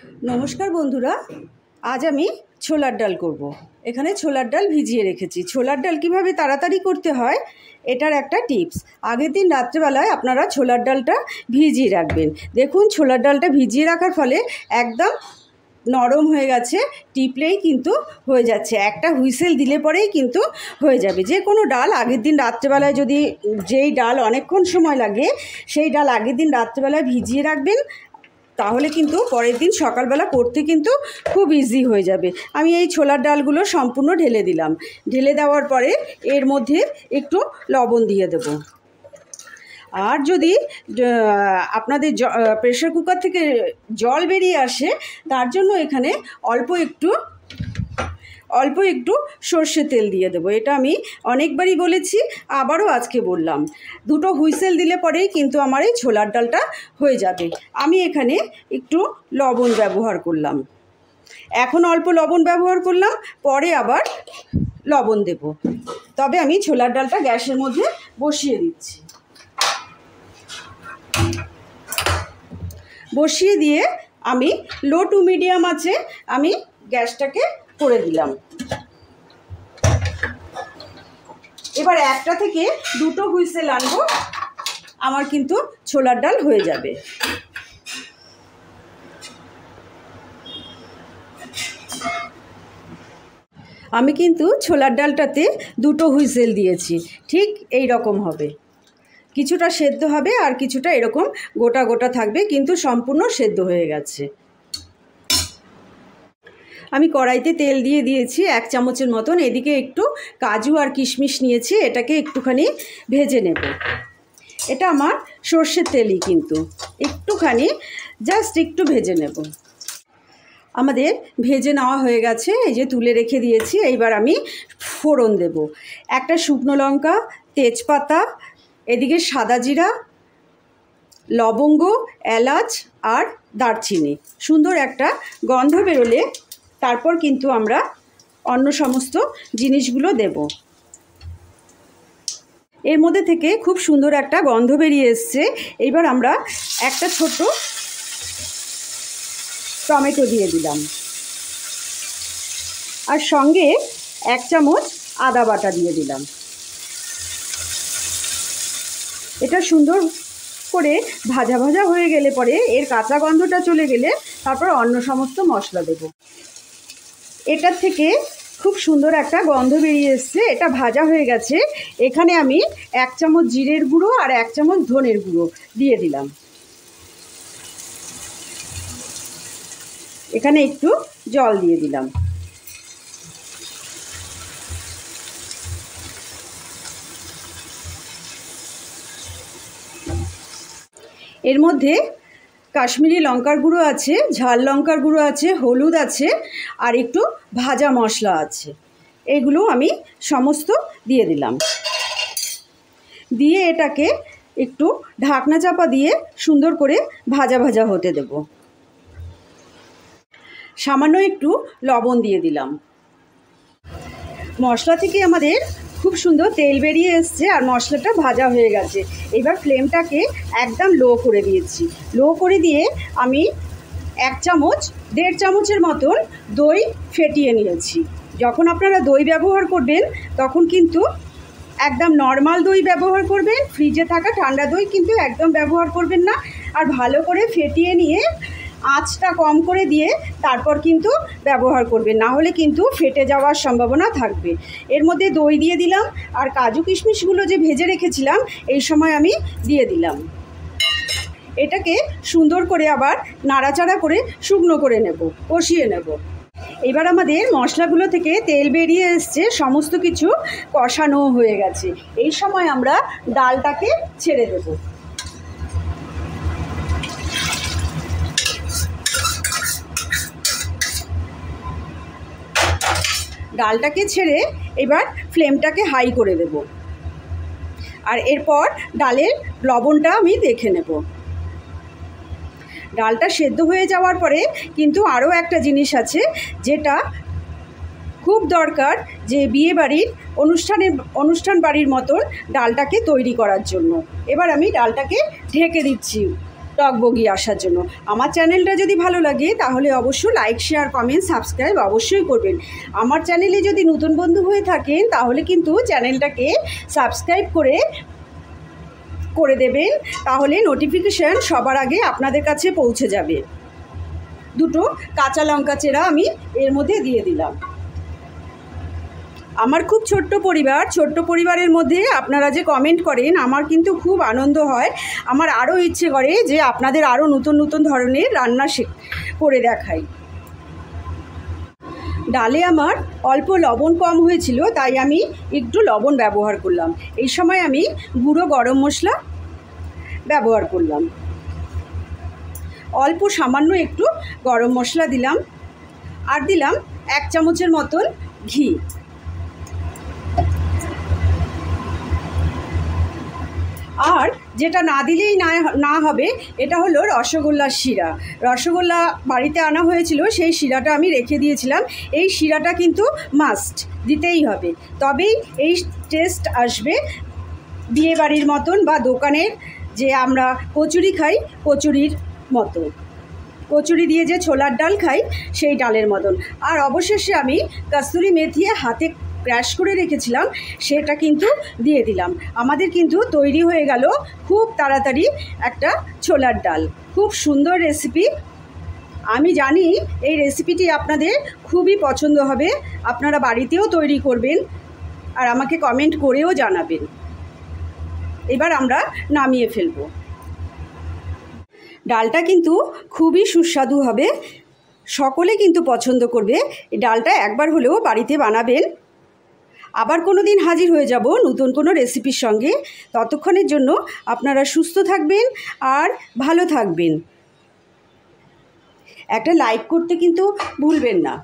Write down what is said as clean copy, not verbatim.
নমস্কার বন্ধুরা, আজ আমি ছোলার ডাল করব। এখানে ছোলার ডাল ভিজিয়ে রেখেছি। ছোলার ডাল কিভাবে তাড়াতাড়ি করতে হয় এটার একটা টিপস। আগের দিন রাত্রেবেলায় আপনারা ছোলার ডালটা ভিজিয়ে রাখবেন। দেখুন, ছোলার ডালটা ভিজিয়ে রাখার ফলে একদম নরম হয়ে গেছে, টিপলেই কিন্তু হয়ে যাচ্ছে। একটা হুইসেল দিলে পরেই কিন্তু হয়ে যাবে। যে কোনো ডাল আগের দিন রাত্রেবেলায়, যদি যেই ডাল অনেকক্ষণ সময় লাগে সেই ডাল আগের দিন রাত্রেবেলায় ভিজিয়ে রাখবেন, তাহলে কিন্তু পরের দিন সকালবেলা করতে কিন্তু খুব ইজি হয়ে যাবে। আমি এই ছোলার ডালগুলো সম্পূর্ণ ঢেলে দিলাম। ঢেলে দেওয়ার পরে এর মধ্যে একটু লবণ দিয়ে দেব। আর যদি আপনাদের প্রেসার কুকার থেকে জল বেরিয়ে আসে, তার জন্য এখানে অল্প একটু সর্ষের তেল দিয়ে দেবো। এটা আমি অনেকবারই বলেছি, আবারও আজকে বললাম। দুটো হুইসেল দিলে পরেই কিন্তু আমার এই ছোলার ডালটা হয়ে যাবে। আমি এখানে একটু লবণ ব্যবহার করলাম। এখন অল্প লবণ ব্যবহার করলাম, পরে আবার লবণ দেব। তবে আমি ছোলার ডালটা গ্যাসের মধ্যে বসিয়ে দিচ্ছি। বসিয়ে দিয়ে আমি লো টু মিডিয়াম আঁচে আমি গ্যাসটাকে করে দিলাম। এবার একটা থেকে দুটো হুইসেল আনবো, আমার কিন্তু ছোলার ডাল হয়ে যাবে। আমি কিন্তু ছোলার ডালটাতে দুটো হুইসেল দিয়েছি। ঠিক এই রকম হবে, কিছুটা সেদ্ধ হবে আর কিছুটা এরকম গোটা গোটা থাকবে, কিন্তু সম্পূর্ণ সেদ্ধ হয়ে গেছে। আমি কড়াইতে তেল দিয়ে দিয়েছি 1 চামচের মতন। এদিকে একটু কাজু আর কিশমিশ নিয়েছি, এটাকে একটুখানি ভেজে নেব। এটা আমার সর্ষের তেলই, কিন্তু একটুখানি জাস্ট একটু ভেজে নেব। আমাদের ভেজে নেওয়া হয়ে গেছে, এই যে তুলে রেখে দিয়েছি। এইবার আমি ফোড়ন দেব। একটা শুকনো লঙ্কা, তেজপাতা, এদিকে সাদা জিরা, লবঙ্গ, এলাচ আর দারচিনি। সুন্দর একটা গন্ধ বেরোলে তারপর কিন্তু আমরা অন্য সমস্ত জিনিসগুলো দেব। এর মধ্যে থেকে খুব সুন্দর একটা গন্ধ বেরিয়ে এসছে। এইবার আমরা একটা ছোট টমেটো দিয়ে দিলাম, আর সঙ্গে 1 চামচ আদা বাটা দিয়ে দিলাম। এটা সুন্দর করে ভাজা ভাজা হয়ে গেলে পরে, এর কাঁচা গন্ধটা চলে গেলে তারপর অন্য সমস্ত মশলা দেব। এটার থেকে খুব সুন্দর একটা গন্ধ বেরিয়ে এসছে, এটা ভাজা হয়ে গেছে। এখানে আমি 1 চামচ জিরের গুঁড়ো আর 1 চামচ ধনের গুঁড়ো দিয়ে দিলাম। এখানে একটু জল দিয়ে দিলাম। এর মধ্যে কাশ্মীরি লঙ্কার গুঁড়ো আছে, ঝাল লঙ্কার গুঁড়ো আছে, হলুদ আছে, আর একটু ভাজা মশলা আছে। এগুলো আমি সমস্ত দিয়ে দিলাম। দিয়ে এটাকে একটু ঢাকনা চাপা দিয়ে সুন্দর করে ভাজা ভাজা হতে দেব। সামান্য একটু লবণ দিয়ে দিলাম। মশলা থেকে আমাদের খুব সুন্দর তেল বেরিয়ে এসছে, আর মশলাটা ভাজা হয়ে গেছে। এবার ফ্লেমটাকে একদম লো করে দিয়েছি। লো করে দিয়ে আমি 1.5 চামচের মতন দই ফেটিয়ে নিয়েছি। যখন আপনারা দই ব্যবহার করবেন তখন কিন্তু একদম নর্মাল দই ব্যবহার করবেন, ফ্রিজে থাকা ঠান্ডা দই কিন্তু একদম ব্যবহার করবেন না। আর ভালো করে ফেটিয়ে নিয়ে আঁচটা কম করে দিয়ে তারপর কিন্তু ব্যবহার করবেন, না হলে কিন্তু ফেটে যাওয়ার সম্ভাবনা থাকবে। এর মধ্যে দই দিয়ে দিলাম, আর কাজু কিশমিশগুলো যে ভেজে রেখেছিলাম এই সময় আমি দিয়ে দিলাম। এটাকে সুন্দর করে আবার নাড়াচাড়া করে শুকনো করে নেব, কষিয়ে নেব। এবার আমাদের মশলাগুলো থেকে তেল বেরিয়ে এসছে, সমস্ত কিছু কষানো হয়ে গেছে। এই সময় আমরা ডালটাকে ছেড়ে দেব। ডালটাকে ছেড়ে এবার ফ্লেমটাকে হাই করে দেব। আর এরপর ডালের লবণটা আমি দেখে নেব। ডালটা সেদ্ধ হয়ে যাওয়ার পরে কিন্তু আরও একটা জিনিস আছে যেটা খুব দরকার, যে বিয়েবাড়ির অনুষ্ঠান বাড়ির মতন ডালটাকে তৈরি করার জন্য। এবার আমি ডালটাকে ঢেকে দিচ্ছি টকবগি আসার জন্য। আমার চ্যানেলটা যদি ভালো লাগে তাহলে অবশ্যই লাইক, শেয়ার, কমেন্ট, সাবস্ক্রাইব অবশ্যই করবেন। আমার চ্যানেলে যদি নতুন বন্ধু হয়ে থাকেন তাহলে কিন্তু চ্যানেলটাকে সাবস্ক্রাইব করে দেবেন, তাহলে নোটিফিকেশান সবার আগে আপনাদের কাছে পৌঁছে যাবে। দুটো কাঁচা লঙ্কা চেরা আমি এর মধ্যে দিয়ে দিলাম। আমার খুব ছোট্ট পরিবার, ছোট্ট পরিবারের মধ্যে আপনারা যে কমেন্ট করেন আমার কিন্তু খুব আনন্দ হয়। আমার আরও ইচ্ছে করে যে আপনাদের আরও নতুন নতুন ধরনের রান্না করে দেখাই। ডালে আমার অল্প লবণ কম হয়েছিল, তাই আমি একটু লবণ ব্যবহার করলাম। এই সময় আমি গুঁড়ো গরম মশলা ব্যবহার করলাম, অল্প সামান্য একটু গরম মশলা দিলাম, আর দিলাম 1 চামচের মতন ঘি। আর যেটা না দিলেই না হবে, এটা হলো রসগোল্লার শিরা। রসগোল্লা বাড়িতে আনা হয়েছিল, সেই শিরাটা আমি রেখে দিয়েছিলাম। এই শিরাটা কিন্তু মাস্ট দিতেই হবে, তবেই এই টেস্ট আসবে বিয়েবাড়ির মতন, বা দোকানের যে আমরা কচুরি খাই কচুরির মতো, কচুরি দিয়ে যে ছোলার ডাল খাই সেই ডালের মতন। আর অবশেষে আমি কসুরি মেথি হাতে ক্র্যাশ করে রেখেছিলাম, সেটা কিন্তু দিয়ে দিলাম। আমাদের কিন্তু তৈরি হয়ে গেল খুব তাড়াতাড়ি একটা ছোলার ডাল। খুব সুন্দর রেসিপি। আমি জানি এই রেসিপিটি আপনাদের খুবই পছন্দ হবে, আপনারা বাড়িতেও তৈরি করবেন আর আমাকে কমেন্ট করেও জানাবেন। এবার আমরা নামিয়ে ফেলব। ডালটা কিন্তু খুবই সুস্বাদু হবে, সকলে কিন্তু পছন্দ করবে। এই ডালটা একবার হলেও বাড়িতে বানাবেন। আবার কোনো দিন হাজির হয়ে যাব নতুন কোনো রেসিপির সঙ্গে। ততক্ষণের জন্য আপনারা সুস্থ থাকবেন আর ভালো থাকবেন। একটা লাইক করতে কিন্তু ভুলবেন না।